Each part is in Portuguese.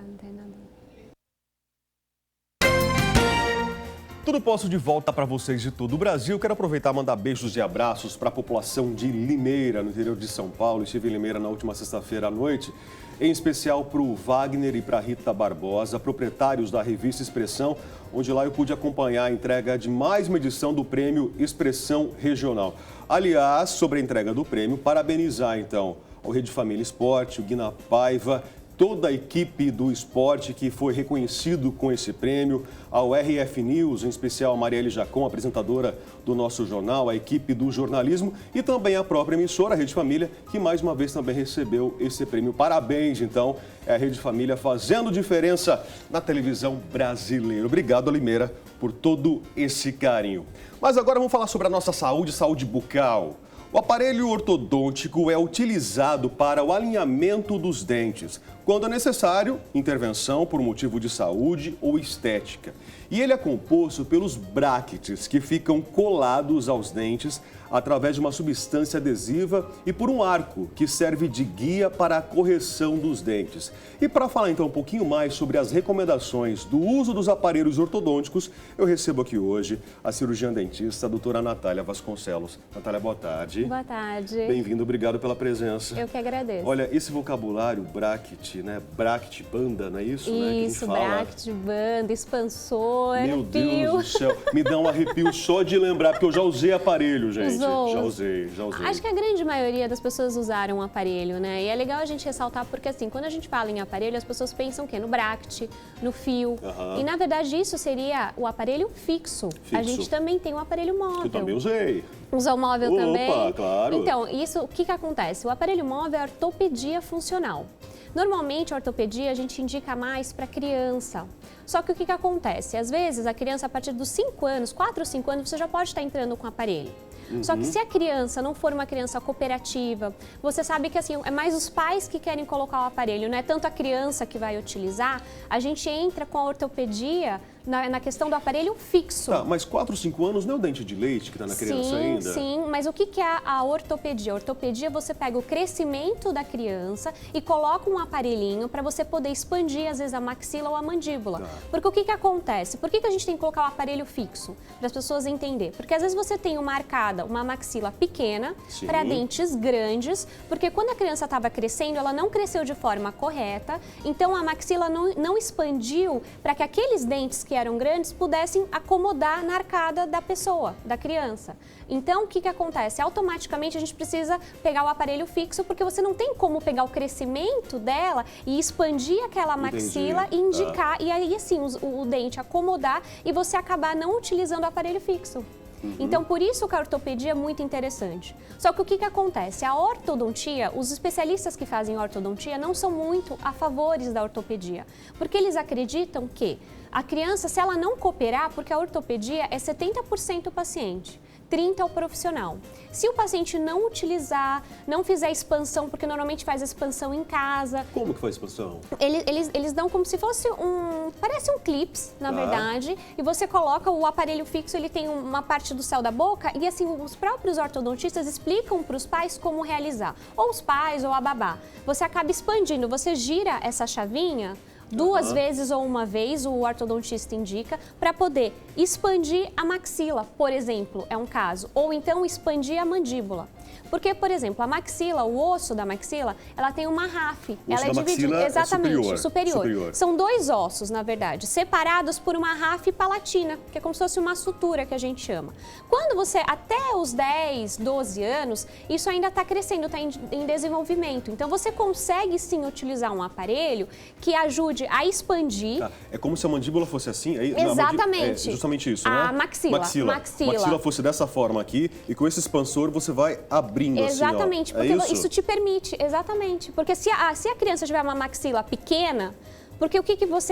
não tem nada. Tudo posto de volta para vocês de todo o Brasil. Quero aproveitar e mandar beijos e abraços para a população de Limeira, no interior de São Paulo. Estive em Limeira na última sexta-feira à noite, em especial para o Wagner e para a Rita Barbosa, proprietários da revista Expressão, onde lá eu pude acompanhar a entrega de mais uma edição do prêmio Expressão Regional. Aliás, sobre a entrega do prêmio, parabenizar então ao Rede Família Esporte, o Guina Paiva, toda a equipe do esporte que foi reconhecido com esse prêmio, ao RF News, em especial a Marielle Jacon, apresentadora do nosso jornal, a equipe do jornalismo e também a própria emissora, a Rede Família, que mais uma vez também recebeu esse prêmio. Parabéns, então, é a Rede Família fazendo diferença na televisão brasileira. Obrigado, Limeira, por todo esse carinho. Mas agora vamos falar sobre a nossa saúde bucal. O aparelho ortodôntico é utilizado para o alinhamento dos dentes, quando é necessário intervenção por motivo de saúde ou estética. E ele é composto pelos brackets, que ficam colados aos dentes através de uma substância adesiva e por um arco, que serve de guia para a correção dos dentes. E para falar então um pouquinho mais sobre as recomendações do uso dos aparelhos ortodônticos, eu recebo aqui hoje a cirurgiã dentista, a doutora Natália Vasconcelos. Natália, boa tarde. Boa tarde. Bem-vindo, obrigado pela presença. Eu que agradeço. Olha, esse vocabulário, bracket, né? Bracket, banda, não é isso? Isso, né? bracket, banda, expansor, Meu fio. Deus do céu, me dá um arrepio só de lembrar, porque eu já usei aparelho, gente. Usou. Já usei. Acho que a grande maioria das pessoas usaram um aparelho, né? E é legal a gente ressaltar porque, assim, quando a gente fala em aparelho, as pessoas pensam o quê? No bracket, no fio. E, na verdade, isso seria o aparelho fixo. A gente também tem um aparelho móvel. Que eu também usei. Usa o móvel também? Opa, claro. Então, isso, o que acontece? O aparelho móvel é a ortopedia funcional. Normalmente, a ortopedia a gente indica mais para criança. Só que o que acontece? Às vezes, a criança, a partir dos 5 anos, 4 ou 5 anos, você já pode estar entrando com o aparelho. Só que se a criança não for uma criança cooperativa, você sabe que assim, é mais os pais que querem colocar o aparelho, não é tanto a criança que vai utilizar, a gente entra com a ortopedia na questão do aparelho fixo. Tá, mas 4 ou 5 anos não é o dente de leite que está na criança ainda? Sim, mas o que é a ortopedia? A ortopedia, você pega o crescimento da criança e coloca um aparelhinho para você poder expandir, às vezes, a maxila ou a mandíbula. Tá. Porque o que acontece? Por que a gente tem que colocar o aparelho fixo? Para as pessoas entenderem. Porque às vezes você tem uma arcada, uma maxila pequena para dentes grandes, porque quando a criança estava crescendo, ela não cresceu de forma correta, então a maxila não expandiu para que aqueles dentes que eram grandes pudessem acomodar na arcada da pessoa, da criança. Então, o que acontece? Automaticamente a gente precisa pegar o aparelho fixo, porque você não tem como pegar o crescimento dela e expandir aquela maxila e indicar, e aí assim, o dente acomodar e você acabar não utilizando o aparelho fixo. Então, por isso que a ortopedia é muito interessante. Só que o que acontece? A ortodontia, os especialistas que fazem ortodontia não são muito a favores da ortopedia, porque eles acreditam que a criança, se ela não cooperar, porque a ortopedia é 70% o paciente, 30% o profissional. Se o paciente não utilizar, não fizer expansão, porque normalmente faz expansão em casa. Como que faz expansão? Eles dão como se fosse parece um clips, na verdade, e você coloca o aparelho fixo, ele tem uma parte do céu da boca e assim, os próprios ortodontistas explicam para os pais como realizar, ou os pais ou a babá. Você acaba expandindo, você gira essa chavinha, 2 vezes ou uma vez, o ortodontista indica, para poder expandir a maxila, por exemplo, é um caso. Ou então expandir a mandíbula. Porque, por exemplo, a maxila, o osso da maxila, ela tem uma RAF. Ela é dividida. Exatamente, superior. São 2 ossos, na verdade, separados por uma RAF palatina, que é como se fosse uma sutura que a gente chama. Quando você, até os 10, 12 anos, isso ainda está crescendo, está em desenvolvimento. Então, você consegue sim utilizar um aparelho que ajude a expandir. Tá. É como se a mandíbula fosse assim? Exatamente. É justamente isso, né? A maxila. Maxila fosse dessa forma aqui e com esse expansor você vai abrindo exatamente, assim, ó. Porque isso te permite, exatamente. Porque se a criança tiver uma maxila pequena, porque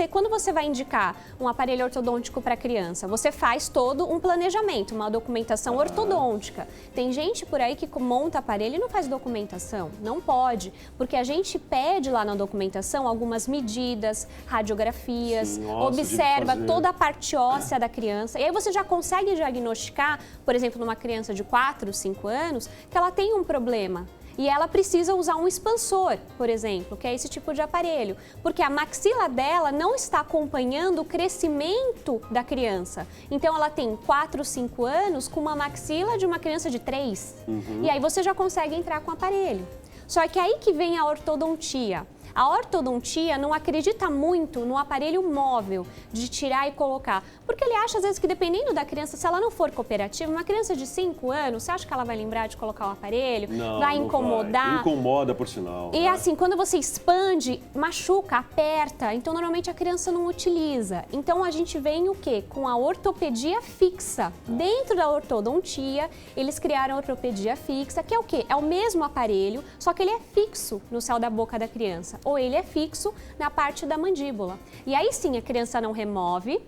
quando você vai indicar um aparelho ortodôntico para a criança, você faz todo um planejamento, uma documentação ortodôntica. Tem gente por aí que monta aparelho e não faz documentação. Não pode, porque a gente pede lá na documentação algumas medidas, radiografias, observa toda a parte óssea da criança. E aí você já consegue diagnosticar, por exemplo, numa criança de 4, 5 anos, que ela tem um problema. e ela precisa usar um expansor, por exemplo, que é esse tipo de aparelho, porque a maxila dela não está acompanhando o crescimento da criança. Então ela tem 4, 5 anos com uma maxila de uma criança de 3. E aí você já consegue entrar com o aparelho. Só que aí que vem a ortodontia. A ortodontia não acredita muito no aparelho móvel de tirar e colocar, porque ele acha às vezes que dependendo da criança, se ela não for cooperativa, uma criança de 5 anos, você acha que ela vai lembrar de colocar o aparelho? Não, vai não incomodar? vai. Incomoda, por sinal. E assim, quando você expande, machuca, aperta, então normalmente a criança não utiliza. Então a gente vem o quê? Com a ortopedia fixa. Dentro da ortodontia, eles criaram a ortopedia fixa, que é o quê? É o mesmo aparelho, só que ele é fixo no céu da boca da criança. Ou ele é fixo na parte da mandíbula. E aí sim, a criança não remove,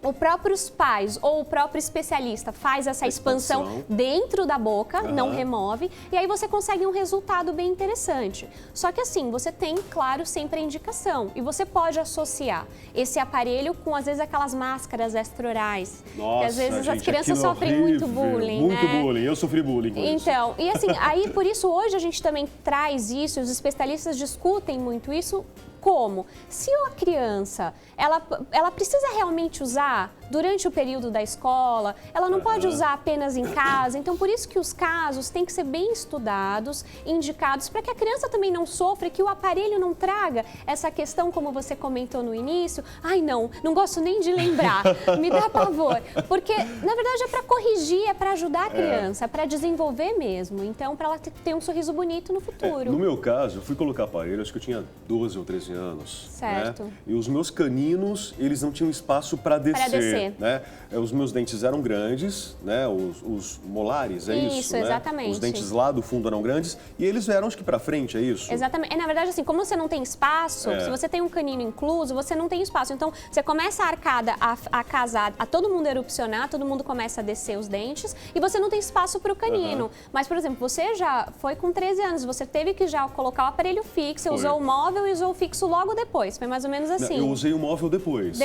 os próprios pais ou o próprio especialista faz essa expansão dentro da boca, não remove, e aí você consegue um resultado bem interessante. Só que assim, você tem, claro, sempre a indicação, e você pode associar esse aparelho com, às vezes, aquelas máscaras extraorais. Nossa, que às vezes gente, as crianças sofrem horrível, muito bullying, muito né? bullying, eu sofri bullying com isso. Então, e assim, aí por isso hoje a gente também traz isso, os especialistas discutem muito isso. Como? Se a criança, ela precisa realmente usar durante o período da escola, ela não pode usar apenas em casa, então por isso que os casos têm que ser bem estudados, indicados, para que a criança também não sofra, que o aparelho não traga essa questão, como você comentou no início, ai não gosto nem de lembrar, me dá pavor, porque na verdade é para corrigir, é para ajudar a criança, é para desenvolver mesmo, então para ela ter um sorriso bonito no futuro. No meu caso, eu fui colocar aparelho, acho que eu tinha 12 ou 13 anos. Certo. Né? E os meus caninos, eles não tinham espaço para descer. Né? Os meus dentes eram grandes, né? Os molares, é isso? Isso, exatamente. Né? Os dentes lá do fundo eram grandes e eles eram, acho que para frente, é isso? Exatamente. Na verdade, assim, como você não tem espaço, se você tem um canino incluso, você não tem espaço. Então, você começa a arcada a casar, a todo mundo erupcionar, todo mundo começa a descer os dentes e você não tem espaço para o canino. Mas, por exemplo, você já foi com 13 anos, você teve que já colocar o aparelho fixo, você usou o móvel e usou o fixo logo depois. Foi mais ou menos assim. Eu usei o móvel depois.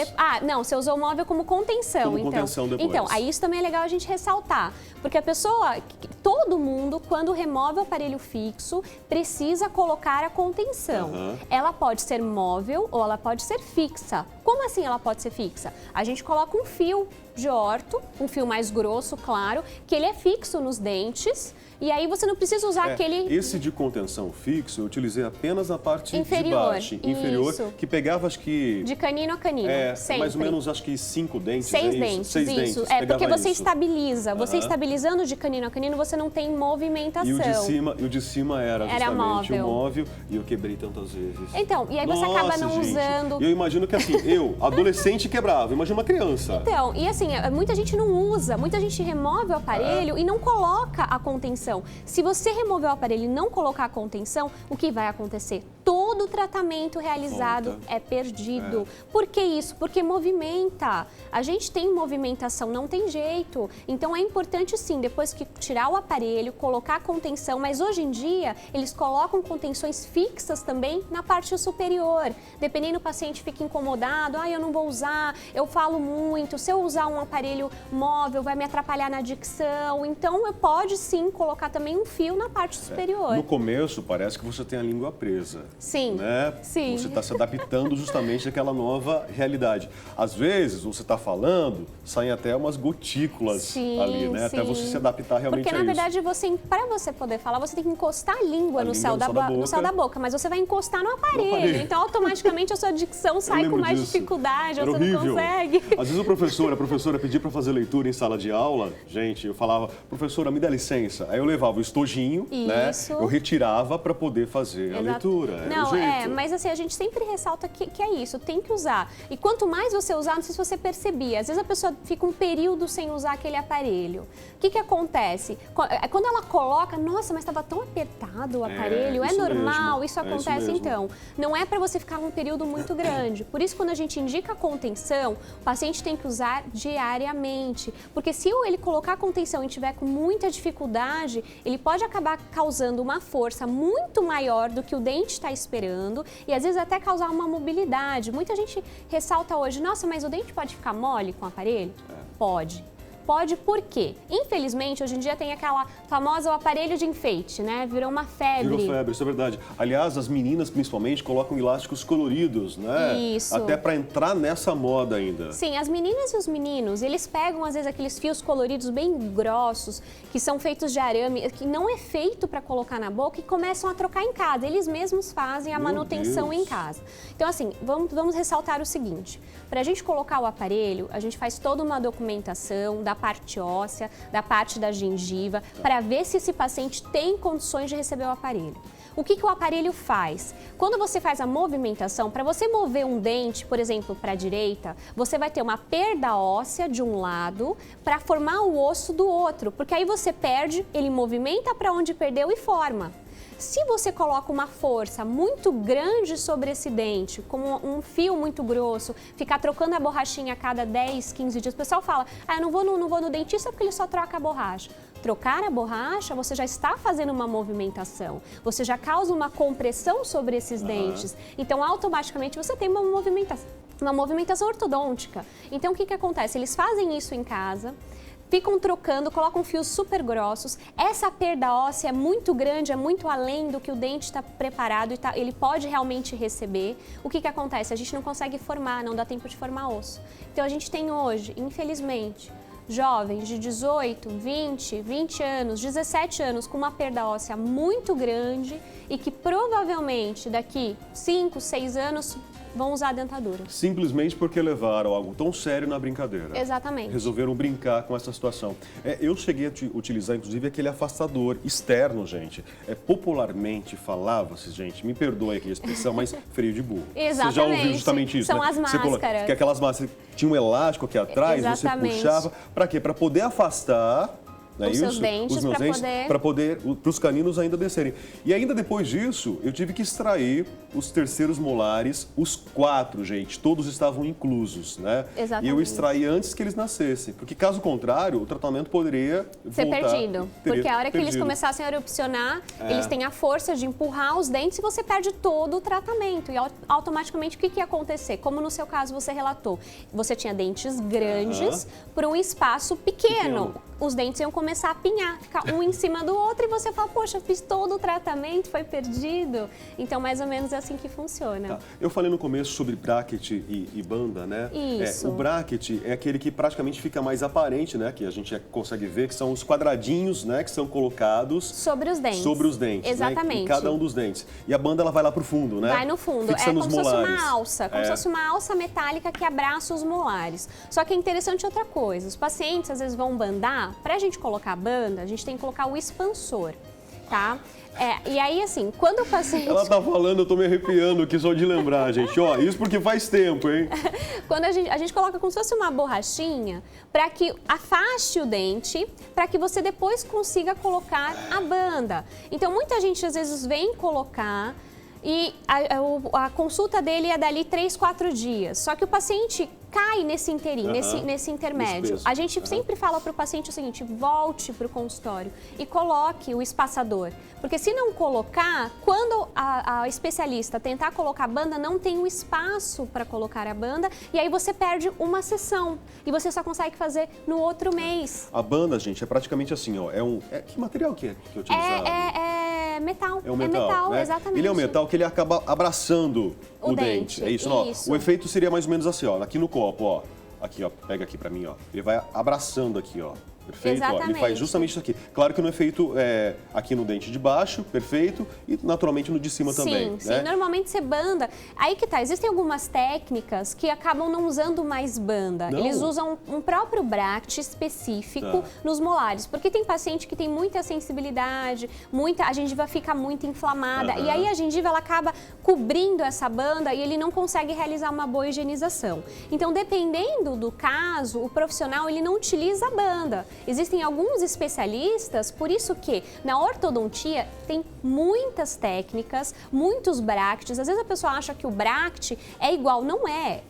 Não, você usou o móvel como contenção. Como contenção depois. Então, aí isso também é legal a gente ressaltar. Porque a pessoa, todo mundo, quando remove o aparelho fixo, precisa colocar a contenção. Ela pode ser móvel ou ela pode ser fixa. Como assim ela pode ser fixa? A gente coloca um fio de orto, um fio mais grosso, claro, que ele é fixo nos dentes. E aí você não precisa usar aquele... Esse de contenção fixo eu utilizei apenas na parte inferior, de baixo, inferior, que pegava acho que... De canino a canino, sempre. Mais ou menos acho que 5 dentes, 6 é dentes, isso? 6 isso. dentes, Porque você isso. estabiliza. Você estabilizando de canino a canino, você não tem movimentação. E o de cima era justamente o móvel e eu quebrei tantas vezes. Então, e aí você acaba não usando... E eu imagino que assim, adolescente quebrava, imagina uma criança. Então, e assim, muita gente não usa, muita gente remove o aparelho e não coloca a contenção. Se você remover o aparelho e não colocar a contenção, o que vai acontecer? Todo o tratamento realizado é perdido. Por que isso? Porque movimenta. A gente tem movimentação, não tem jeito. Então é importante sim, depois que tirar o aparelho, colocar a contenção, mas hoje em dia eles colocam contenções fixas também na parte superior. Dependendo do paciente fica incomodado, eu não vou usar, eu falo muito, se eu usar um aparelho móvel vai me atrapalhar na dicção. Então pode sim colocar também um fio na parte superior. No começo parece que você tem a língua presa. Sim, né? sim. Você está se adaptando justamente àquela nova realidade. Às vezes, você está falando, saem até umas gotículas ali, né? Até você se adaptar realmente Porque, a na isso. verdade, para você poder falar, você tem que encostar a língua no céu da boca, mas você vai encostar no aparelho. Então, automaticamente, a sua dicção sai com mais dificuldade, você não consegue. Às vezes, a professora pedia para fazer leitura em sala de aula, gente, eu falava, professora, me dá licença. Aí eu levava o estojinho, né? Eu retirava para poder fazer a leitura. Não, mas assim, a gente sempre ressalta que é isso, tem que usar. E quanto mais você usar, não sei se você percebia, às vezes a pessoa fica um período sem usar aquele aparelho. O que acontece? Quando ela coloca, nossa, mas estava tão apertado o aparelho, é normal, isso acontece então. Não é para você ficar um período muito grande. Por isso, quando a gente indica a contenção, o paciente tem que usar diariamente. Porque se ele colocar a contenção e tiver com muita dificuldade, ele pode acabar causando uma força muito maior do que o dente está esperando e às vezes até causar uma mobilidade. Muita gente ressalta hoje, nossa, mas o dente pode ficar mole com o aparelho? Pode. Pode por quê? Infelizmente, hoje em dia tem aquela famosa o aparelho de enfeite, né? Virou uma febre. Virou febre, isso é verdade. Aliás, as meninas principalmente colocam elásticos coloridos, né? Isso. Até para entrar nessa moda ainda. Sim, as meninas e os meninos, eles pegam às vezes aqueles fios coloridos bem grossos, que são feitos de arame, que não é feito para colocar na boca e começam a trocar em casa. Eles mesmos fazem a manutenção em casa. Então, assim, vamos ressaltar o seguinte. Para a gente colocar o aparelho, a gente faz toda uma documentação da parte óssea, da parte da gengiva, para ver se esse paciente tem condições de receber o aparelho. O que o aparelho faz? Quando você faz a movimentação, para você mover um dente, por exemplo, para a direita, você vai ter uma perda óssea de um lado para formar o osso do outro, porque aí você perde, ele movimenta para onde perdeu e forma. Se você coloca uma força muito grande sobre esse dente, como um fio muito grosso, ficar trocando a borrachinha a cada 10, 15 dias, o pessoal fala, eu não vou no dentista porque ele só troca a borracha. Trocar a borracha, você já está fazendo uma movimentação, você já causa uma compressão sobre esses dentes, então automaticamente você tem uma movimentação ortodôntica. Então o que acontece? Eles fazem isso em casa, ficam trocando, colocam fios super grossos. Essa perda óssea é muito grande, é muito além do que o dente está preparado e ele pode realmente receber. O que acontece? A gente não consegue formar, não dá tempo de formar osso. Então a gente tem hoje, infelizmente, jovens de 18, 20 anos, 17 anos com uma perda óssea muito grande e que provavelmente daqui 5, 6 anos vão usar a dentadura. Simplesmente porque levaram algo tão sério na brincadeira. Exatamente. Resolveram brincar com essa situação. Eu cheguei a utilizar, inclusive, aquele afastador externo, gente. Popularmente falava-se, gente, me perdoe aqui a expressão, mas freio de burro. Exatamente. Você já ouviu justamente isso, São né? as máscaras. Que aquelas máscaras, tinha um elástico aqui atrás, Exatamente. você puxava. Para quê? Para poder afastar... Os seus dentes, para poder os caninos ainda descerem. E ainda depois disso, eu tive que extrair os terceiros molares, os 4, gente, todos estavam inclusos, né? Exatamente. E eu extraí antes que eles nascessem, porque caso contrário, o tratamento poderia ser voltar, perdido. Porque a hora que eles começassem a erupcionar, eles têm a força de empurrar os dentes e você perde todo o tratamento. E automaticamente o que ia acontecer? Como no seu caso você relatou, você tinha dentes grandes para um espaço pequeno. Os dentes iam começar a apinhar, ficar um em cima do outro e você fala, poxa, fiz todo o tratamento, foi perdido. Então, mais ou menos é assim que funciona. Tá. Eu falei no começo sobre bracket e banda, né? Isso. O bracket é aquele que praticamente fica mais aparente, né? Que a gente consegue ver, que são os quadradinhos, né? Que são colocados... Sobre os dentes. Sobre os dentes, exatamente. Né? Em cada um dos dentes. E a banda, ela vai lá pro fundo, né? Vai no fundo. Fixando como se fosse uma alça. Como se fosse uma alça metálica que abraça os molares. Só que é interessante outra coisa. Os pacientes, às vezes, vão bandar. Pra gente colocar a banda, a gente tem que colocar o expansor, tá? E aí, assim, quando o paciente... Ela tá falando, eu tô me arrepiando aqui só de lembrar, gente. Ó, isso porque faz tempo, hein? Quando a gente coloca como se fosse uma borrachinha para que afaste o dente, para que você depois consiga colocar a banda. Então, muita gente às vezes vem colocar e a consulta dele é dali 3, 4 dias. Só que o paciente cai nesse inteirinho, nesse intermédio. A gente sempre fala para o paciente o seguinte, volte para o consultório e coloque o espaçador. Porque se não colocar, quando a especialista tentar colocar a banda, não tem um espaço para colocar a banda e aí você perde uma sessão e você só consegue fazer no outro mês. A banda, gente, é praticamente assim, ó, que material que é utilizado? É metal. É um metal, né? Exatamente. Ele é um metal que ele acaba abraçando o dente. É isso, não? O efeito seria mais ou menos assim, ó, aqui no copo, ó. Aqui, ó, pega aqui pra mim, ó. Ele vai abraçando aqui, ó. Perfeito? Ó, ele faz justamente isso aqui. Claro que não é feito aqui no dente de baixo, perfeito, e naturalmente no de cima também. Sim, normalmente você banda. Aí que tá, existem algumas técnicas que acabam não usando mais banda. Não. Eles usam um próprio bract específico nos molares, porque tem paciente que tem muita sensibilidade, a gengiva fica muito inflamada, e aí a gengiva ela acaba cobrindo essa banda e ele não consegue realizar uma boa higienização. Então, dependendo do caso, o profissional ele não utiliza a banda. Existem alguns especialistas, por isso que na ortodontia tem muitas técnicas, muitos bractes. Às vezes a pessoa acha que o bract é igual, não é.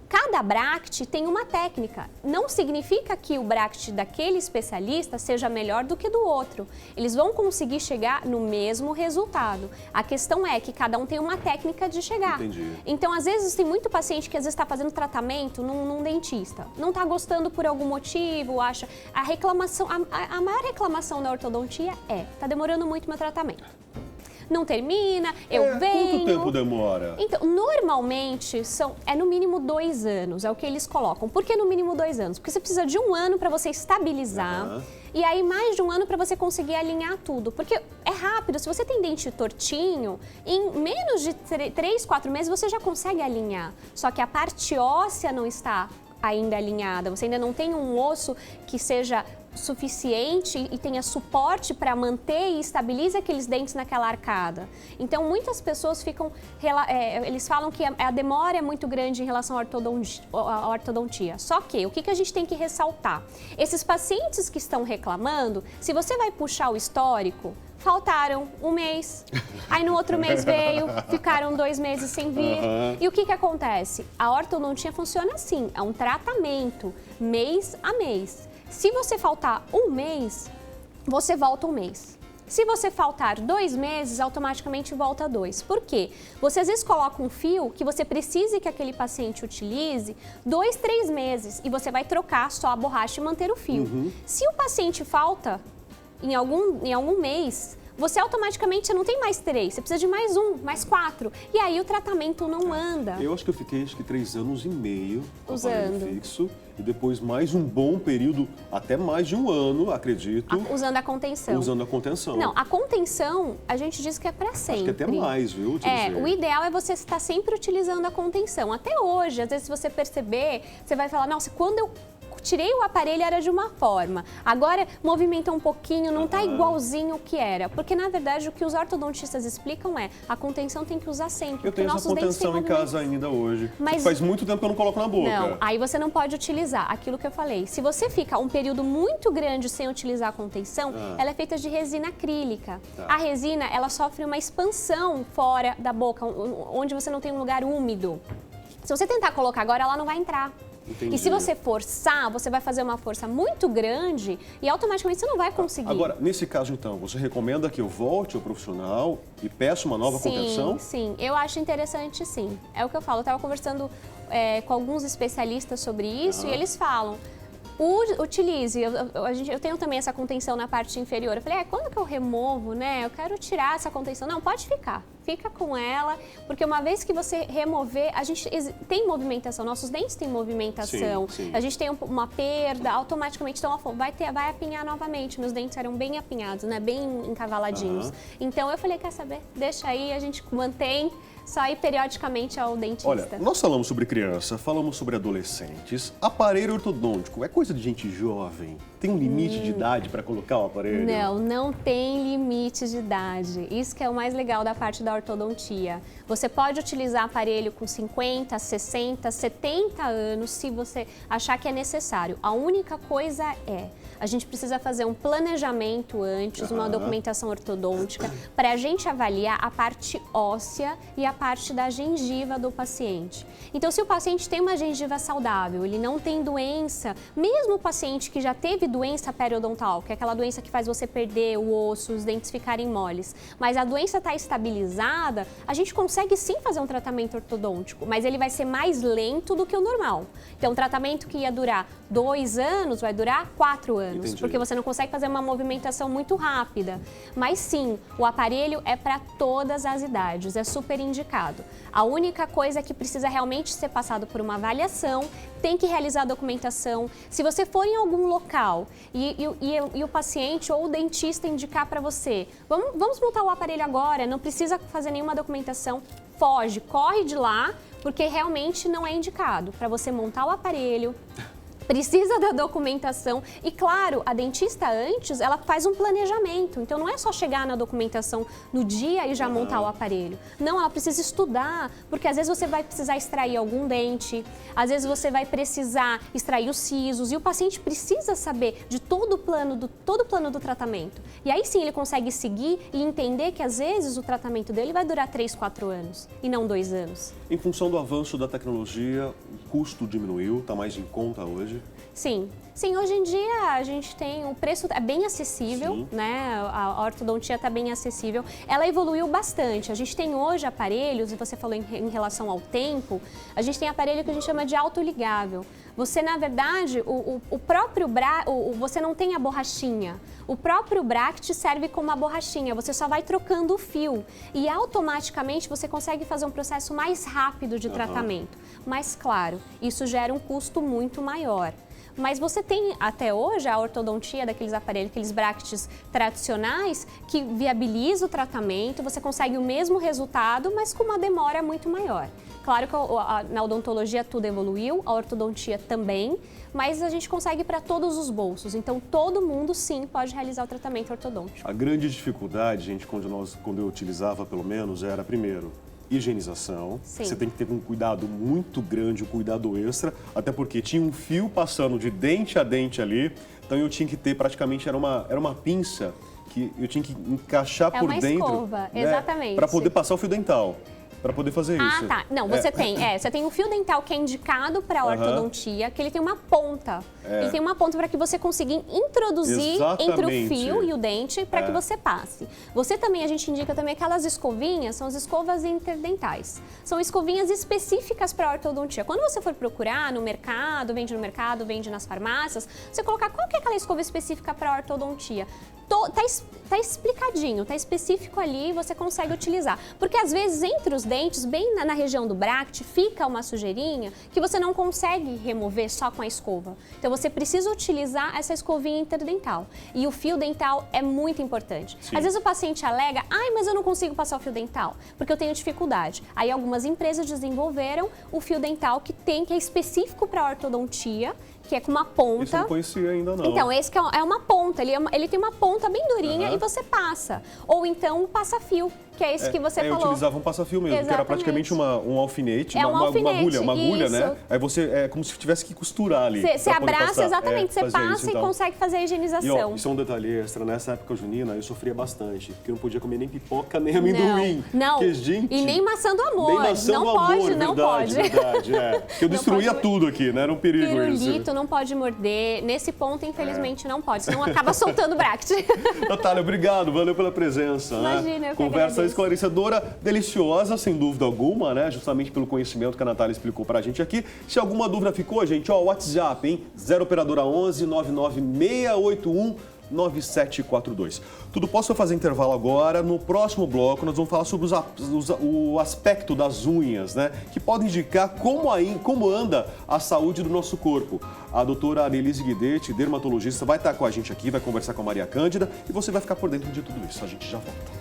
Cada bract tem uma técnica. Não significa que o bract daquele especialista seja melhor do que do outro. Eles vão conseguir chegar no mesmo resultado. A questão é que cada um tem uma técnica de chegar. Entendi. Então, às vezes, tem muito paciente que às vezes está fazendo tratamento num dentista. Não está gostando por algum motivo, acha... A maior reclamação da ortodontia está demorando muito meu tratamento. Não termina, eu venho... Quanto tempo demora? Então, normalmente, é no mínimo 2 anos, é o que eles colocam. Por que no mínimo 2 anos? Porque você precisa de 1 ano para você estabilizar, e aí mais de 1 ano para você conseguir alinhar tudo. Porque é rápido, se você tem dente tortinho, em menos de 3, 4 meses você já consegue alinhar. Só que a parte óssea não está ainda alinhada, você ainda não tem um osso que seja suficiente e tenha suporte para manter e estabilize aqueles dentes naquela arcada. Então, muitas pessoas eles falam que a demora é muito grande em relação à ortodontia. Só que, o que a gente tem que ressaltar? Esses pacientes que estão reclamando, se você vai puxar o histórico, faltaram 1 mês, aí no outro mês veio, ficaram 2 meses sem vir. E o que acontece? A ortodontia funciona assim, é um tratamento, mês a mês. Se você faltar 1 mês, você volta 1 mês. Se você faltar 2 meses, automaticamente volta 2. Por quê? Você às vezes coloca um fio que você precise que aquele paciente utilize 2, 3 meses e você vai trocar só a borracha e manter o fio. Se o paciente falta em algum mês, você automaticamente não tem mais 3, você precisa de mais 1, mais 4. E aí o tratamento não anda. Eu acho que eu fiquei 3 anos e meio usando fixo e depois mais um bom período, até mais de 1 ano, acredito. Usando a contenção. Usando a contenção. Não, a contenção a gente diz que é para sempre. Acho que até mais, viu? O ideal é você estar sempre utilizando a contenção. Até hoje, às vezes se você perceber, você vai falar, nossa, quando eu tirei o aparelho era de uma forma, agora movimenta um pouquinho, não está igualzinho o que era. Porque, na verdade, o que os ortodontistas explicam é a contenção tem que usar sempre. Eu tenho essa contenção em casa ainda hoje. Mas faz muito tempo que eu não coloco na boca. Não, aí você não pode utilizar aquilo que eu falei. Se você fica um período muito grande sem utilizar a contenção, ela é feita de resina acrílica. A resina, ela sofre uma expansão fora da boca, onde você não tem um lugar úmido. Se você tentar colocar agora, ela não vai entrar. Entendi. E se você forçar, você vai fazer uma força muito grande e automaticamente você não vai conseguir. Agora, nesse caso então, você recomenda que eu volte ao profissional e peça uma nova contenção? Sim, eu acho interessante sim. É o que eu falo, eu estava conversando com alguns especialistas sobre isso e eles falam, utilize, eu tenho também essa contenção na parte inferior. Eu falei, quando que eu removo, né? Eu quero tirar essa contenção. Não, pode ficar. Fica com ela, porque uma vez que você remover, a gente tem movimentação, nossos dentes têm movimentação, sim. A gente tem uma perda, automaticamente então, vai apinhar novamente. Meus dentes eram bem apinhados, né? Bem encavaladinhos. Então eu falei, quer saber? Deixa aí, a gente mantém. Só ir periodicamente ao dentista. Olha, nós falamos sobre criança, falamos sobre adolescentes. Aparelho ortodôntico é coisa de gente jovem? Tem um limite de idade para colocar o aparelho? Não tem limite de idade. Isso que é o mais legal da parte da ortodontia. Você pode utilizar aparelho com 50, 60, 70 anos se você achar que é necessário. A única coisa a gente precisa fazer um planejamento antes, uma documentação ortodôntica, para a gente avaliar a parte óssea e a parte da gengiva do paciente. Então, se o paciente tem uma gengiva saudável, ele não tem doença, mesmo o paciente que já teve doença periodontal, que é aquela doença que faz você perder o osso, os dentes ficarem moles, mas a doença está estabilizada, a gente consegue sim fazer um tratamento ortodôntico, mas ele vai ser mais lento do que o normal. Então, um tratamento que ia durar 2 anos, vai durar 4 anos. Entendi. Porque você não consegue fazer uma movimentação muito rápida. Mas sim, o aparelho é para todas as idades, é super indicado. A única coisa é que precisa realmente ser passado por uma avaliação, tem que realizar a documentação. Se você for em algum local e o paciente ou o dentista indicar para você, vamos montar o aparelho agora, não precisa fazer nenhuma documentação, foge, corre de lá, porque realmente não é indicado para você montar o aparelho. precisa da documentação e, claro, a dentista antes, ela faz um planejamento. Então, não é só chegar na documentação no dia e já montar o aparelho. Não, ela precisa estudar, porque às vezes você vai precisar extrair algum dente, às vezes você vai precisar extrair os sisos e o paciente precisa saber de todo o plano do tratamento. E aí sim ele consegue seguir e entender que às vezes o tratamento dele vai durar 3, 4 anos e não 2 anos. Em função do avanço da tecnologia, o custo diminuiu, está mais em conta hoje? Sim. Sim, hoje em dia a gente tem, o preço é bem acessível, né? A ortodontia está bem acessível. Ela evoluiu bastante. A gente tem hoje aparelhos, e você falou em relação ao tempo, a gente tem aparelho que a gente chama de autoligável. Você, na verdade, o próprio você não tem a borrachinha. O próprio bracket serve como uma borrachinha, você só vai trocando o fio. E automaticamente você consegue fazer um processo mais rápido de tratamento. Mas, claro, isso gera um custo muito maior. Mas você tem até hoje a ortodontia daqueles aparelhos, aqueles brackets tradicionais que viabiliza o tratamento, você consegue o mesmo resultado, mas com uma demora muito maior. Claro que na odontologia tudo evoluiu, a ortodontia também, mas a gente consegue para todos os bolsos. Então todo mundo sim pode realizar o tratamento ortodôntico. A grande dificuldade, gente, quando eu utilizava pelo menos, era primeiro higienização. Sim. Você tem que ter um cuidado muito grande, um cuidado extra, até porque tinha um fio passando de dente a dente ali, então eu tinha que ter praticamente, era uma pinça que eu tinha que encaixar por dentro. É uma escova, né, exatamente. para poder passar o fio dental. Para poder fazer isso. Ah, tá. Não, você tem o fio dental que é indicado para ortodontia, que ele tem uma ponta. Ele tem uma ponta para que você consiga introduzir entre o fio e o dente para que você passe. A gente indica também aquelas escovinhas, são as escovas interdentais. São escovinhas específicas para ortodontia. Quando você for procurar no mercado, vende nas farmácias, você colocar qual que é aquela escova específica para ortodontia. Tá explicadinho, tá específico ali, você consegue utilizar. Porque às vezes entre os dentes, bem na região do bracket, fica uma sujeirinha que você não consegue remover só com a escova. Então você precisa utilizar essa escovinha interdental. E o fio dental é muito importante. Sim. Às vezes o paciente alega, mas eu não consigo passar o fio dental, porque eu tenho dificuldade. Aí algumas empresas desenvolveram o fio dental que é específico para ortodontia, que é com uma ponta. Isso eu não conhecia ainda não. Então, esse que é uma ponta, ele tem uma ponta bem durinha e você passa. Ou então um passa-fio, que é esse que você falou. Eu utilizava um passa-fio mesmo, Exatamente. que era praticamente um alfinete, uma agulha, isso. né? Aí você, é como se tivesse que costurar ali. Você abraça, exatamente, você passa isso, então. e consegue fazer a higienização. E isso é um detalhe extra, nessa época junina eu sofria bastante, porque eu não podia comer nem pipoca, nem amendoim. Não, porque, gente, e nem maçã do amor. Nem maçã do amor, não pode. Verdade, Porque eu destruía tudo aqui, né? Era um perigo isso. Pirulito, não pode morder. Nesse ponto, infelizmente, não pode, senão acaba soltando o bracket. Natália, obrigado, valeu pela presença. Imagina, eu que Conversa agradeço. Esclarecedora, deliciosa, sem dúvida alguma, né? Justamente pelo conhecimento que a Natália explicou pra gente aqui. Se alguma dúvida ficou, gente, WhatsApp, hein? 0 operadora 11 99681 9742. Tudo posso fazer intervalo agora. No próximo bloco, nós vamos falar sobre o aspecto das unhas, né? Que pode indicar como anda a saúde do nosso corpo. A doutora Annelise Guidetti, dermatologista, vai estar com a gente aqui, vai conversar com a Maria Cândida e você vai ficar por dentro de tudo isso. A gente já volta.